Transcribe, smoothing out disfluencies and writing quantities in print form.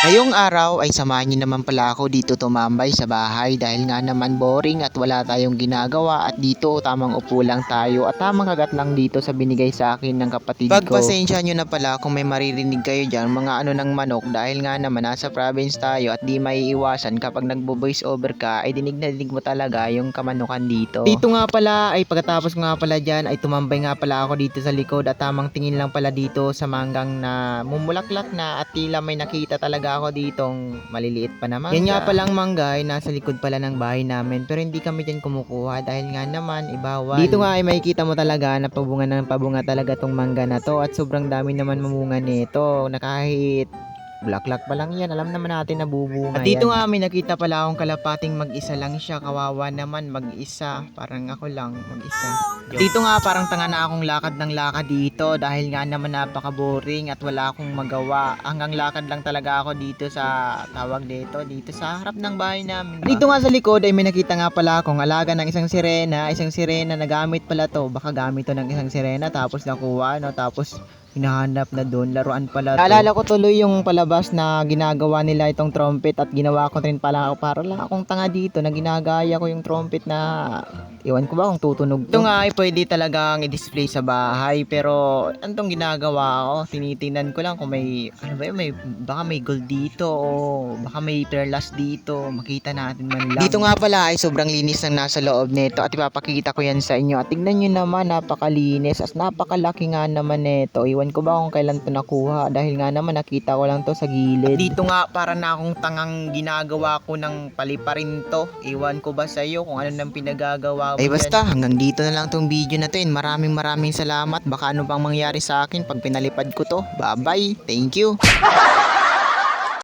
Ngayong araw ay samahan niyo naman pala ako dito tumambay sa bahay dahil nga naman boring at wala tayong ginagawa at dito tamang upo lang tayo at tamang kagat lang dito sa binigay sa akin ng kapatid ko. Pagpasensya nyo na pala kung may maririnig kayo dyan mga ano ng manok dahil nga naman nasa province tayo at di maiiwasan kapag nagbo-voice over ka ay dinig na dinig mo talaga yung kamanukan dito. Dito nga pala ay pagkatapos nga pala dyan ay tumambay nga pala ako dito sa likod at tamang tingin lang pala dito sa manggang na mumulaklak na at tila may nakita talaga ako ditong maliliit pa na mangga. Yan nga palang mangga ay nasa likod pala ng bahay namin pero hindi kami dyan kumukuha dahil nga naman ibawal. Dito nga ay makikita mo talaga na pabunga ng pabunga talaga tong mangga na to at sobrang dami naman mamunga nito na kahit bulaklak pa lang yan, alam naman natin na bubunga at dito yan. Nga may nakita pala akong kalapating mag-isa lang siya, kawawa naman mag-isa, parang ako lang mag-isa. Dito nga parang tanga na akong lakad ng lakad dito dahil nga naman napaka-boring at wala akong magawa. Hanggang lakad lang talaga ako dito sa tawag dito sa harap ng bahay namin. Dito nga sa likod ay may nakita nga pala akong alaga ng isang sirena na gamit pala to, baka gamit to ng isang sirena tapos nakuha no, tapos hinahanap na doon, laruan pala to. Naalala ko tuloy yung palabas na ginagawa nila itong trumpet at ginawa ko rin pala ako para lang akong tanga dito na ginagaya ko yung trumpet na iwan ko ba kung tutunog to. Ito nga ay pwede talagang i-display sa bahay pero antong ginagawa ko, tinitingnan ko lang kung may ano ba yun, baka may gold dito o baka may perlas dito, makita natin man lang. Dito nga pala ay sobrang linis ng nasa loob nito at ipapakita ko yan sa inyo at tignan nyo naman napakalinis at napakalaki nga naman nito. Iwan ko ba kung kailan to nakuha dahil nga naman nakita ko lang to sa gilid. At dito nga para na akong tangang ginagawa ko ng paliparin to. Iwan ko ba sa iyo kung ano nang pinagagawa mo. Ay basta hanggang dito na lang tong video na to. Maraming salamat. Baka ano pang mangyari sa akin pag pinalipad ko to. Bye bye. Thank you.